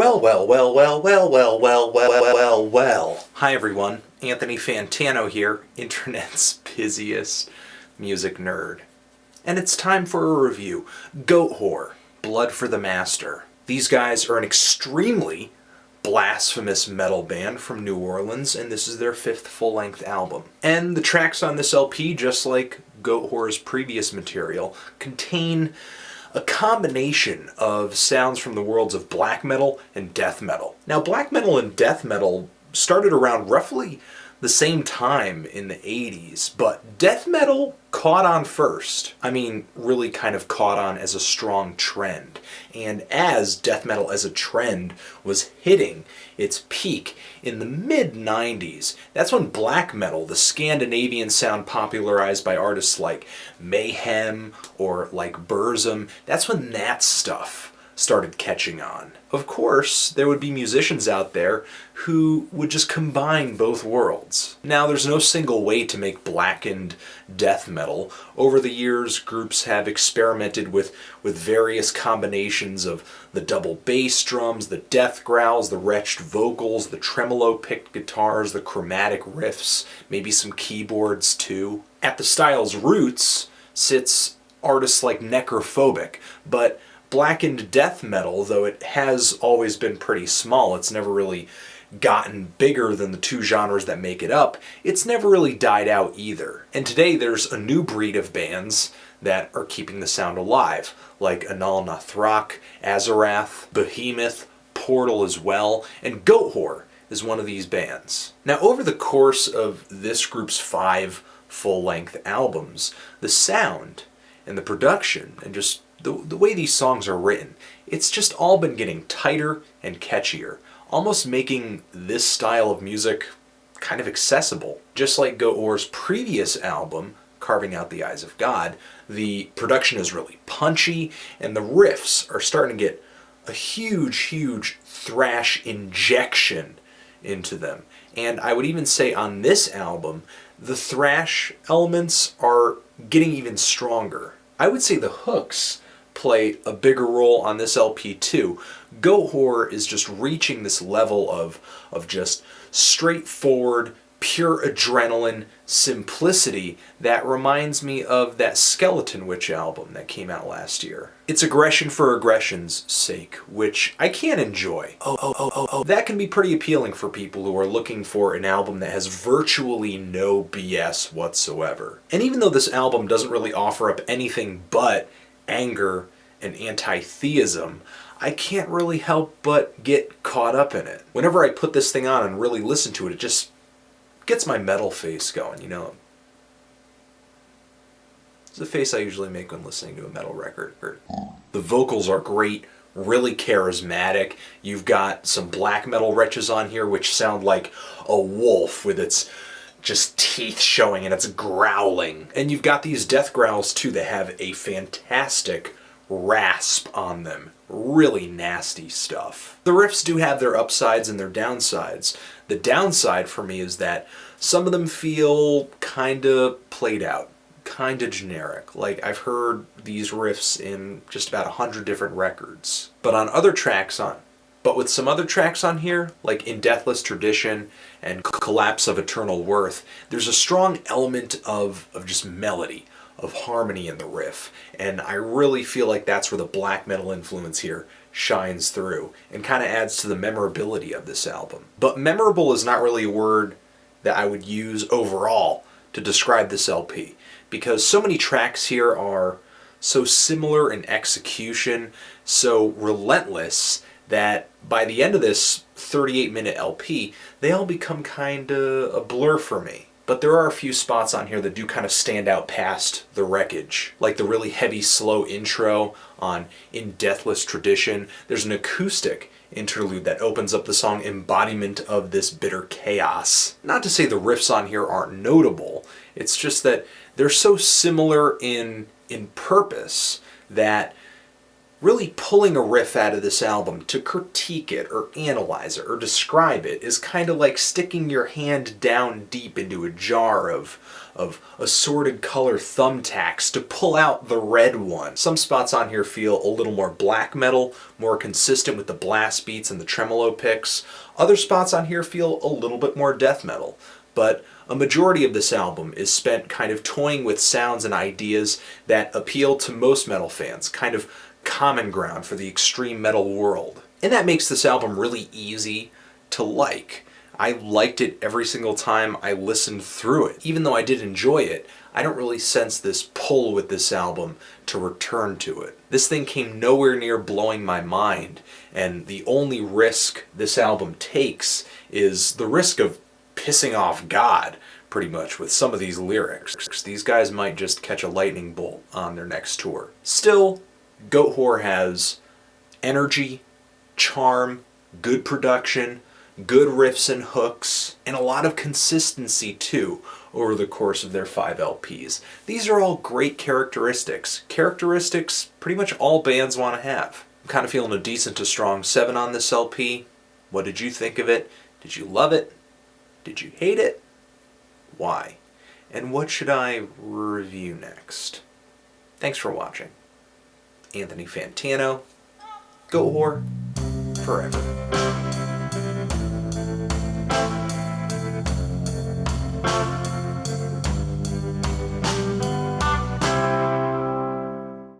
Well. Hi everyone, Anthony Fantano here, internet's busiest music nerd. And it's time for a review. Goatwhore, Blood for the Master. These guys are an extremely blasphemous metal band from New Orleans, and this is their 5th full-length album. And the tracks on this LP, just like Goatwhore's previous material, contain a combination of sounds from the worlds of black metal and death metal. Now, black metal and death metal started around roughly the same time in the 80s, but death metal caught on first. I mean, really kind of caught on as a strong trend. And as death metal as a trend was hitting its peak in the mid-90s, that's when black metal, the Scandinavian sound popularized by artists like Mayhem or like Burzum, that's when that stuff started catching on. Of course, there would be musicians out there who would just combine both worlds. Now, there's no single way to make blackened death metal. Over the years, groups have experimented with various combinations of the double bass drums, the death growls, the retched vocals, the tremolo-picked guitars, the chromatic riffs, maybe some keyboards too. At the style's roots sits artists like Necrophobic, but blackened death metal, though it has always been pretty small, it's never really gotten bigger than the two genres that make it up, it's never really died out either. And today there's a new breed of bands that are keeping the sound alive, like Anal Nathrak, Azarath, Behemoth, Portal as well, and Goatwhore is one of these bands. Now, over the course of this group's 5 full-length albums, the sound and the production and just the way these songs are written, it's just all been getting tighter and catchier, almost making this style of music kind of accessible. Just like Goatwhore's previous album, Carving Out the Eyes of God, the production is really punchy, and the riffs are starting to get a huge thrash injection into them. And I would even say on this album, the thrash elements are getting even stronger. I would say the hooks play a bigger role on this LP too. Goatwhore is just reaching this level of just straightforward, pure adrenaline simplicity that reminds me of that Skeleton Witch album that came out last year. It's aggression for aggression's sake, which I can enjoy. That can be pretty appealing for people who are looking for an album that has virtually no BS whatsoever. And even though this album doesn't really offer up anything but anger and anti-theism, I can't really help but get caught up in it. Whenever I put this thing on and really listen to it, it just gets my metal face going, you know? It's the face I usually make when listening to a metal record. The vocals are great, really charismatic. You've got some black metal wretches on here which sound like a wolf with its just teeth showing and it's growling. And you've got these death growls too that have a fantastic rasp on them. Really nasty stuff. The riffs do have their upsides and their downsides. The downside for me is that some of them feel kinda played out, kinda generic. Like, I've heard these riffs in just about 100 different records. But with some other tracks on here, like In Deathless Tradition and Collapse of Eternal Worth, there's a strong element of just melody, of harmony in the riff, and I really feel like that's where the black metal influence here shines through and kind of adds to the memorability of this album. But memorable is not really a word that I would use overall to describe this LP, because so many tracks here are so similar in execution, so relentless, that by the end of this 38-minute LP, they all become kind of a blur for me. But there are a few spots on here that do kind of stand out past the wreckage, like the really heavy, slow intro on In Deathless Tradition. There's an acoustic interlude that opens up the song Embodiment of This Bitter Chaos. Not to say the riffs on here aren't notable, it's just that they're so similar in purpose that Really pulling a riff out of this album to critique it or analyze it or describe it is kind of like sticking your hand down deep into a jar of assorted color thumbtacks to pull out the red one. Some spots on here feel a little more black metal, more consistent with the blast beats and the tremolo picks. Other spots on here feel a little bit more death metal. But a majority of this album is spent kind of toying with sounds and ideas that appeal to most metal fans, kind of common ground for the extreme metal world. And that makes this album really easy to like. I liked it every single time I listened through it. Even though I did enjoy it, I don't really sense this pull with this album to return to it. This thing came nowhere near blowing my mind, and the only risk this album takes is the risk of pissing off God, pretty much, with some of these lyrics. These guys might just catch a lightning bolt on their next tour. Still, Goatwhore has energy, charm, good production, good riffs and hooks, and a lot of consistency too over the course of their 5 LPs. These are all great characteristics. Characteristics pretty much all bands want to have. I'm kind of feeling a decent to strong 7 on this LP. What did you think of it? Did you love it? Did you hate it? Why? And what should I review next? Thanks for watching. Anthony Fantano, Goatwhore, forever.